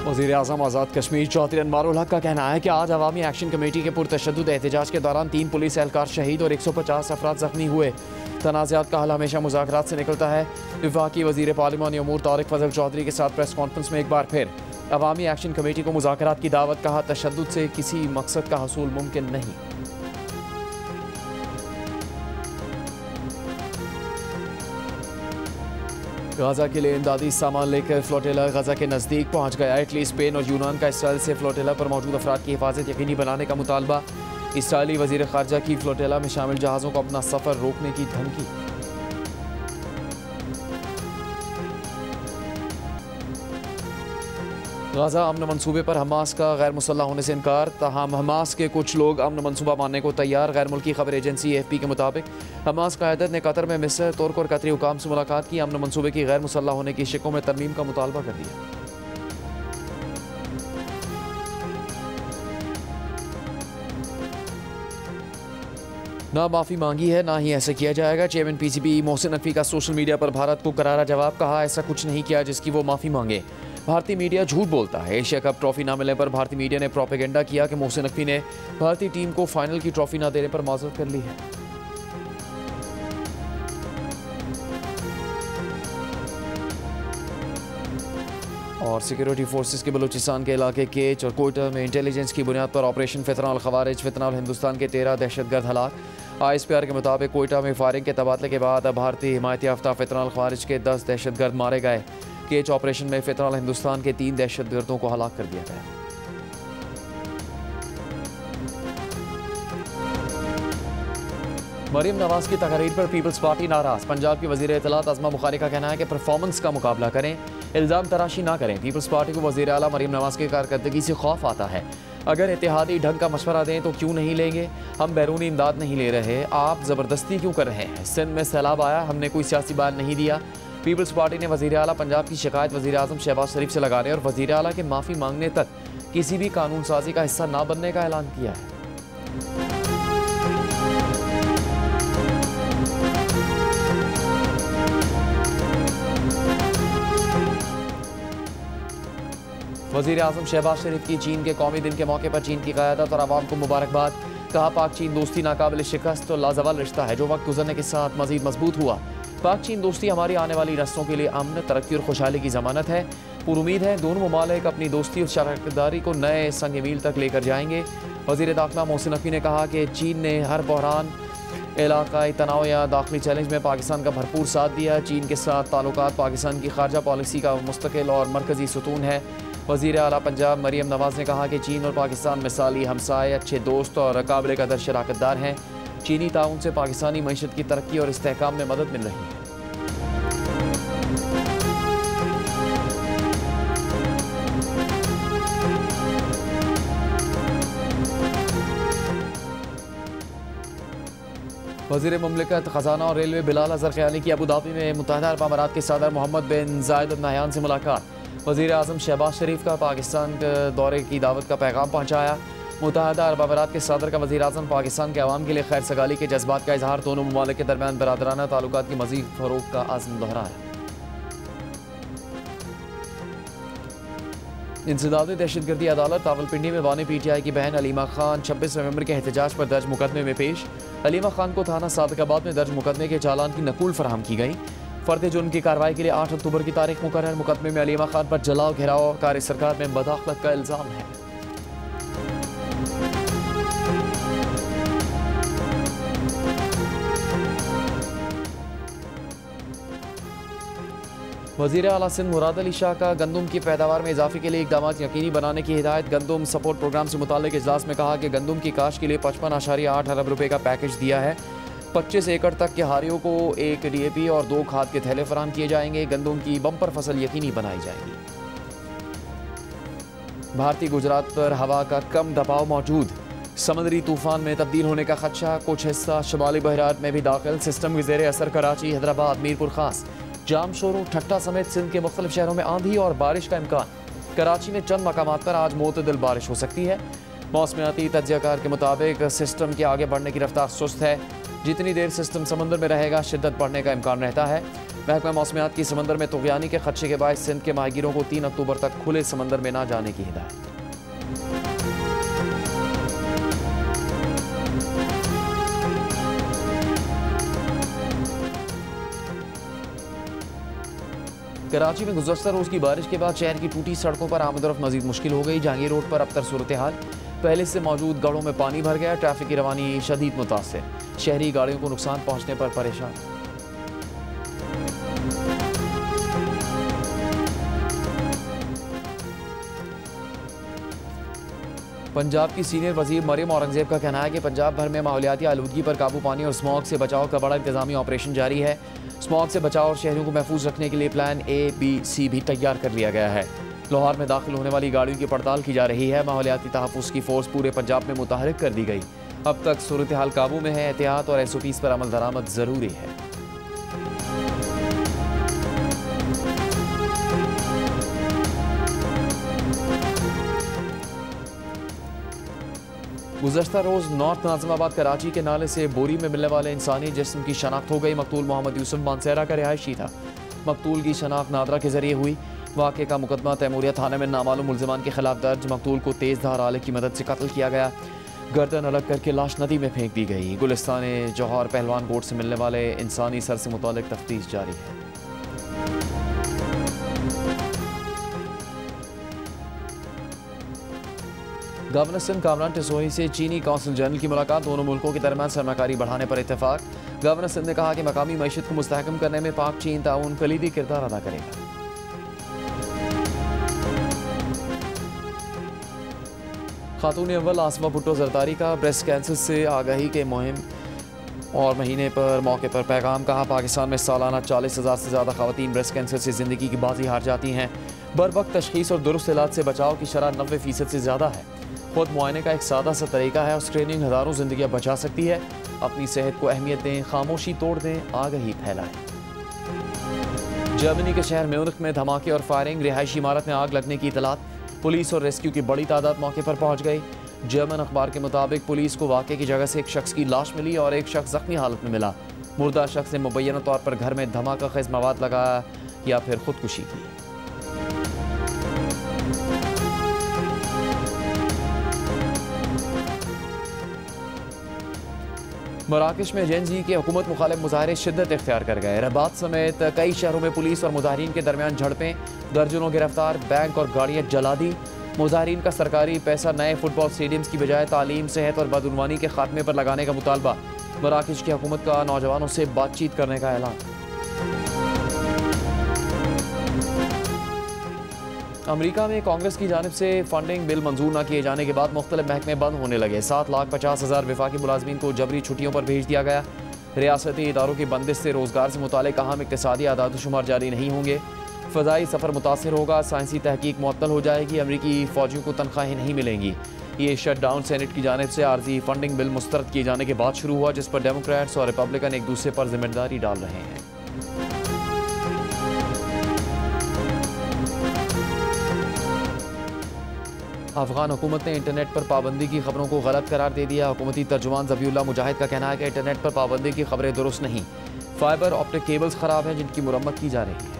वज़ीर-ए-आज़म आज़ाद कश्मीर चौधरी अनवारुल हक का कहना है कि आज अवामी एक्शन कमेटी के पुरतशद्दुद एहतजाज के दौरान 3 पुलिस एहलकार शहीद और 150 अफराद जख्मी हुए। तनाज़ात का हल हमेशा मुज़ाकरात से निकलता है। वफाकी वज़ीर पार्लिमानी अमूर तारिक फजल चौधरी के साथ प्रेस कॉन्फ्रेंस में एक बार फिर अवामी एक्शन कमेटी को मुज़ाकरात की दावत। कहा, तशद्दुद से किसी मकसद का हसूल मुमकिन नहीं। गाजा के लिए इमदादी सामान लेकर फ्लोटेला गाजा के नज़दीक पहुंच गया। इटली, स्पेन और यूनान का इसराइल से फ्लोटेला पर मौजूद अफराद की हिफाजत यकीनी बनाने का मुतालबा। इसराइली वज़ीर ख़ारजा की फ्लोटेला में शामिल जहाज़ों को अपना सफ़र रोकने की धमकी। गाजा अमन मंसूबे पर हमास का गैर मुसल्लह होने से इनकार। ताहम हमास के कुछ लोग अमन मंसूबा मानने को तैयार। गैर मुल्की खबर एजेंसी AFP के मुताबिक हमास क़यादत ने कतर में मिस्र, तुर्क और कतरी हुकाम से मुलाकात की। अमन मंसूबे की गैर मुसल्लह होने की शिकों में तरमीम का मुतालबा कर दिया। ना माफ़ी मांगी है, ना ही ऐसा किया जाएगा। चेयरमैन PCB मोहसिन नकवी का सोशल मीडिया पर भारत को करारा जवाब। कहा, ऐसा कुछ नहीं किया जिसकी वो माफ़ी मांगे। भारतीय मीडिया झूठ बोलता है। एशिया कप ट्रॉफी ना मिलने पर भारतीय मीडिया ने प्रोपेगेंडा किया कि मोहसिन नकवी ने भारतीय टीम को फाइनल की ट्रॉफी ना देने पर माजरत कर ली है। और सिक्योरिटी फोर्सेस के बलूचिस्तान के इलाके केच और कोयटा में इंटेलिजेंस की बुनियाद पर ऑपरेशन फितनाल खवारिज फितनाल हिंदुस्तान के 13 दहशतगर्द हलाक। ISPR के मुताबिक कोयटा में फायरिंग के तबादले के बाद भारतीय हिमायत याफ्ता फितनाल खवारिज के 10 दहशतगर्द मारे गए। केच ऑपरेशन में फितनाल हिंदुस्तान के 3 दहशतगर्दों को हलाक कर दिया गया। मरीम नवाज की तकरीर पर पीपल्स पार्टी नाराज। पंजाब की वज़ीर इत्तलात अज़मा बुखारी का कहना है कि परफॉर्मेंस का मुकाबला करें, इल्ज़ाम तराशी ना करें। पीपल्स पार्टी को वज़ीर आला मरीम नवाज की कारकर्दगी से खौफ आता है। अगर इत्तेहादी ढंग का मशवरा दें तो क्यों नहीं लेंगे। हम बैरूनी इमदाद नहीं ले रहे, आप ज़बरदस्ती क्यों कर रहे हैं। सिंध में सैलाब आया, हमने कोई सियासी बयान नहीं दिया। पीपल्स पार्टी ने वज़ीर आला पंजाब की शिकायत वज़ीर आज़म शहबाज शरीफ से लगाने और वज़ीर आला के माफ़ी मांगने तक किसी भी कानून साजी का हिस्सा ना बनने का ऐलान किया है। वज़ीर आज़म शहबाज शरीफ की चीन के कौमी दिन के मौके पर चीन की क़यादत और आवाम को मुबारकबाद। कहा, पाक चीन दोस्ती नाकाबिल शिकस्त और लाजवाल रिश्ता है जो वक्त गुजरने के साथ मज़ीद मजबूत हुआ। पाक चीन दोस्ती हमारी आने वाली नस्लों के लिए अमन, तरक्की और खुशहाली की ज़मानत है। पुरुमीद है दोनों ममालिक अपनी दोस्ती और शराकतदारी को नए संग मील तक लेकर जाएंगे। वज़ीर दाखिला मोहसिन नकवी ने कहा कि चीन ने हर बहरान, इलाकाई तनाव या दाखिली चैलेंज में पाकिस्तान का भरपूर साथ दिया। चीन के साथ ताल्लुकात पाकिस्तान की खारजा पॉलिसी का मुस्तकिल और मरकज़ी सुतून है। वज़ीर आला पंजाब मरीम नवाज़ ने कहा कि चीन और पाकिस्तान मिसाली हमसाए, अच्छे दोस्त और काबिल कदर शराकतदार हैं। चीनी ताउन से पाकिस्तानी मईशत की तरक्की और इस्तेहकाम में मदद मिल रही है। वज़ीर मुमलिकत ख़जाना और रेलवे बिलाल अज़हर ख़यानी की अबू धाबी में मुत्तहिदा अरब अमारात के सदर मोहम्मद बिन जायद अल नहयान से मुलाकात। वज़ीर आज़म शहबाज शरीफ का पाकिस्तान दौरे की दावत का पैगाम पहुँचाया। मुत्तहिदा अरब अमारात के सदर का वज़ीर आज़म पाकिस्तान के अवाम के लिए खैर सगाली के जज्बात का इजहार। दोनों ममालिक के दरमियान बरादराना ताल्लुकात की मज़ीद फ़रोग़ का आज़म दोहराया। इंसदाद दहशतगर्दी अदालत रावलपिंडी में वानी PTI की बहन अलीमा खान 26 नवंबर के एहतजाज पर दर्ज मुकदमे में पेश। अलीमा खान को थाना सादिकाबाद में दर्ज मुकदमे के चालान की नकूल फराहम की गई। फ़र्द जुर्म की कार्रवाई के लिए 8 अक्टूबर की तारीख मुकर्रर। मुकदमे में अलीमा खान पर जलाओ, घेराव, कार सरकार में बदखलत का इल्ज़ाम है। वज़ीर आला सिंध मुराद अली शाह का गंदम की पैदावार में इजाफे के लिए इक़दाम यकीनी बनाने की हिदायत। गंदम सपोर्ट प्रोग्राम से मुताल्लिक़ इजलास में कहा कि गंदम की काश्त के लिए 55.8 अरब रुपये का पैकेज दिया है। 25 एकड़ तक के हारियों को 1 DAP और 2 खाद के थैले फराहम किए जाएंगे। गंदम की बम्पर फसल यकीनी बनाई जाएगी। भारतीय गुजरात पर हवा का कम दबाव मौजूद, समुद्री तूफान में तब्दील होने का खदशा। कुछ हिस्सा शुमाली बहरात में भी दाखिल। सिस्टम के ज़ेरे असर कराची, हैदराबाद, मीरपुर खास, जाम शोरों, ठट्टा समेत सिंध के मुख्तलिफ शहरों में आंधी और बारिश का इम्कान। कराची में चंद मकामात पर आज मोतदिल बारिश हो सकती है। मौसमियाती तज्ज़ियाकार के मुताबिक सिस्टम के आगे बढ़ने की रफ्तार सुस्त है। जितनी देर सिस्टम समंदर में रहेगा शिद्दत बढ़ने का इम्कान रहता है। महकमा मौसमियात की समंदर में तुग़यानी के खदशे के बायस सिंध के माहीगीरों को 3 अक्टूबर तक खुले समंदर में न जाने की हिदायत। कराची में गुज़श्ता रोज़ की बारिश के बाद शहर की टूटी सड़कों पर आमदरफ्त मजीद मुश्किल हो गई। जहांगीर रोड पर अबतर सूरत हाल, पहले से मौजूद गढ़ों में पानी भर गया। ट्रैफिक की रवानी शदीद मुतासिर, शहरी गाड़ियों को नुकसान पहुंचने पर परेशान। पंजाब की सीनियर वजीर मरियम औरंगजेब का कहना है कि पंजाब भर में माहौलियाती आलूदगी पर काबू पाने और स्मॉग से बचाव का बड़ा इंतजामी ऑपरेशन जारी है। स्मॉग से बचाव और शहरों को महफूज रखने के लिए प्लान ABC भी तैयार कर लिया गया है। लाहौर में दाखिल होने वाली गाड़ियों की पड़ताल की जा रही है। माहौलियाती तहफ़्फ़ुज़ की फोर्स पूरे पंजाब में मुतहरिक कर दी गई। अब तक सूरत हाल काबू में है। एहतियात और SOPs पर अमल दरामद ज़रूरी है। गुज़श्ता रोज़ नॉर्थ नाज़िमाबाद कराची के नाले से बोरी में मिलने वाले इंसानी जिस्म की शनाख्त हो गई। मकतूल मोहम्मद यूसुफ मानसेरा का रिहायशी था। मकतूल की शनाख्त नादरा के जरिए हुई। वाक़े का मुकदमा तैमूरिया थाने में नामालूम मुल्ज़िमान के खिलाफ दर्ज। मकतूल को तेज़ धार आले की मदद से कत्ल किया गया। गर्दन अलग करके लाश नदी में फेंक दी गई। गुलिस्तान जौहर पहलवान कोट से मिलने वाले इंसानी सर से मुतालिक तफ्तीश जारी है। गवर्नर सिंध कामरान टिसोही से चीनी कौंसल जनरल की मुलाकात। दोनों मुल्कों के दरमियान सरमाकारी बढ़ाने पर इत्तेफाक। गवर्नर सिंध ने कहा कि मकामी मईशत को मुस्तहकम करने में पाक चीन ताउन कलीदी किरदार अदा करेगा। खातून अव्वल आसमा भुट्टो जरदारी का ब्रेस्ट कैंसर से आगाही के मुहिम और महीने पर मौके पर पैगाम। कहा पाकिस्तान में सालाना 40,000 से ज़्यादा खवातीन ब्रेस्ट कैंसर से ज़िंदगी की बाजी हार जाती हैं। बर वक्त तशखीस और दुरुस्त इलाज से बचाव की शरह 90% से ज़्यादा है। खुद मुआयने का एक सादा सा तरीका है और स्क्रीनिंग हज़ारों ज़िंदगियाँ बचा सकती है। अपनी सेहत को अहमियत दें, खामोशी तोड़ दें, आगाही फैलाएं। जर्मनी के शहर म्यूनिख में धमाके और फायरिंग। रिहायशी इमारत में आग लगने की इतलात। पुलिस और रेस्क्यू की बड़ी तादाद मौके पर पहुंच गई। जर्मन अखबार के मुताबिक पुलिस को वाक़े की जगह से एक शख्स की लाश मिली और एक शख्स जख्मी हालत में मिला। मुर्दा शख्स ने मुबैना तौर पर घर में धमाका खेज मवाद लगाया या फिर खुदकुशी की। मराकश में जेनजी के हुकूमत मुखालिफ मुजाहरे शिद्दत इख्तियार कर गए। रबात समेत कई शहरों में पुलिस और मुजाहरीन के दरमियान झड़पें, दर्जनों गिरफ्तार, बैंक और गाड़ियाँ जला दी। मुजाहरीन का सरकारी पैसा नए फुटबॉल स्टेडियम्स की बजाय तालीम, सेहत और बदउनवानी के खात्मे पर लगाने का मुतालबा। मराकश की हुकूमत का नौजवानों से बातचीत करने का ऐलान। अमेरिका में कांग्रेस की जानिब से फंडिंग बिल मंजूर न किए जाने के बाद मुख्तलिफ महकमे बंद होने लगे। 7,50,000 वफाकी मुलाजमीन को जबरी छुट्टियों पर भेज दिया गया। रियासती इदारों की बंदिश से रोजगार से मुतालिक अहम इक्तिसादी आदाद-ओ-शुमार जारी नहीं होंगे। फ़ज़ाई सफ़र मुतासर होगा। साइंसी तहकीक मुअत्तल हो जाएगी। अमरीकी फ़ौजियों को तनख्वाहें नहीं मिलेंगी। ये शट डाउन सेनेट की जानिब से आर्जी फंडिंग बिल मुस्तरद किए जाने के बाद शुरू हुआ, जिस पर डेमोक्रेट्स और रिपब्लिकन एक दूसरे पर जिम्मेदारी डाल रहे हैं। अफगान हुकूमत ने इंटरनेट पर पाबंदी की खबरों को गलत करार दे दिया। हुकूमती तर्जुमान ज़बीउल्लाह मुजाहिद का कहना है कि इंटरनेट पर पाबंदी की खबरें दुरुस्त नहीं। फाइबर ऑप्टिक केबल्स ख़राब हैं जिनकी मुरम्मत की जा रही है।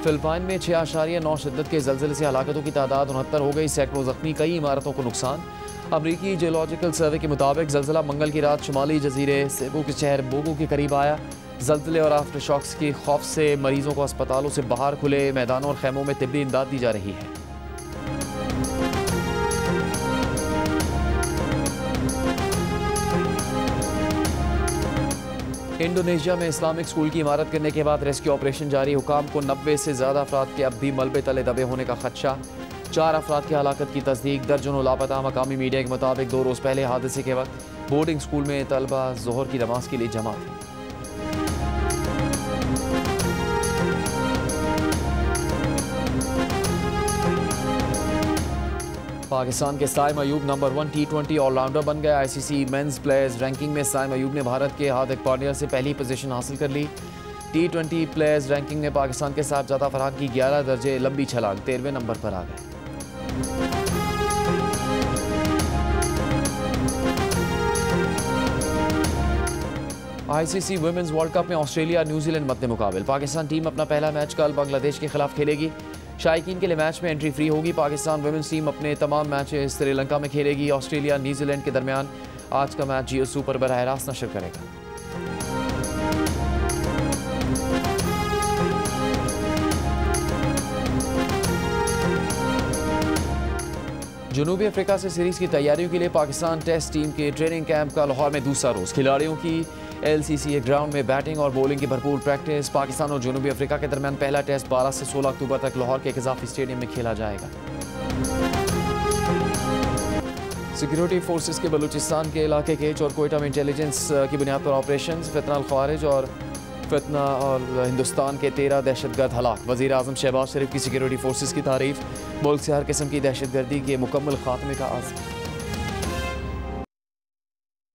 फिलिपाइन में 6.9 शिद्दत के ज़लज़ले से हलाकतों की तादाद 69 हो गई। सैकड़ों ज़ख्मी, कई इमारतों को नुकसान। अमरीकी जियोलॉजिकल सर्वे के मुताबिक ज़लज़ला मंगल की रात शुमाली जजीरे सेबू के शहर बोगो के करीब आया। ज़लज़ले और आफ्टर शॉक्स के खौफ से मरीजों को अस्पतालों से बाहर खुले मैदानों और खैमों में तिब्बी इमदाद दी जा रही है। इंडोनेशिया में इस्लामिक स्कूल की इमारत गिरने के बाद रेस्क्यू ऑपरेशन जारी। हुकाम को 90 से ज़्यादा अफराद के अब भी मलबे तले दबे होने का खदशा। 4 अफराद की हलाकत की तस्दीक, दर्जनों लापता। मकामी मीडिया के मुताबिक 2 रोज़ पहले हादसे के वक्त बोर्डिंग स्कूल में तलबा ज़ोहर की नमाज के लिए जमा थे। पाकिस्तान के Saim Ayub number 1 T20 allrounder बन गए। ICC मेंस प्लेयर्स रैंकिंग में साइम अयूब ने भारत के हार्दिक पांड्या से पहली पोजीशन हासिल कर ली। T20 प्लेयर्स रैंकिंग में पाकिस्तान के साहबजादा फरहान की 11 दर्जे लंबी छलांग 13वें नंबर पर आ गए। ICC वुमेन्स वर्ल्ड कप में ऑस्ट्रेलिया न्यूजीलैंड मद्दे मुकाबिल। पाकिस्तान टीम अपना पहला मैच कल बांग्लादेश के खिलाफ खेलेगी। शायकीन के लिए मैच में एंट्री फ्री होगी। पाकिस्तान वुमेन्स टीम अपने तमाम मैचेस श्रीलंका में खेलेगी। ऑस्ट्रेलिया न्यूजीलैंड के दरमियान आज का मैच जियो सुपर बराह रास्त नशर करेगा। जनूबी अफ्रीका से सीरीज की तैयारियों के लिए पाकिस्तान टेस्ट टीम के ट्रेनिंग कैंप का लाहौर में दूसरा रोज। खिलाड़ियों की LCCA ग्राउंड में बैटिंग और बॉलिंग की भरपूर प्रैक्टिस। पाकिस्तान और जनूबी अफ्रीका के दरमियान पहला टेस्ट 12 से 16 अक्टूबर तक लाहौर के इजाफी स्टेडियम में खेला जाएगा। सिक्योरिटी फोर्सेस के बलूचिस्तान के इलाके के चोरकोइटा में इंटेलिजेंस की बुनियाद पर ऑपरेशन। फितना और हिंदुस्तान के 13 दहशतगर्द हलाक। वज़ीर आज़म शहबाज शरीफ की सिक्योरिटी फोर्सेस की तारीफ। मुल्क से हर किस्म की दहशतगर्दी के मुकम्मल खात्मे का आज़म।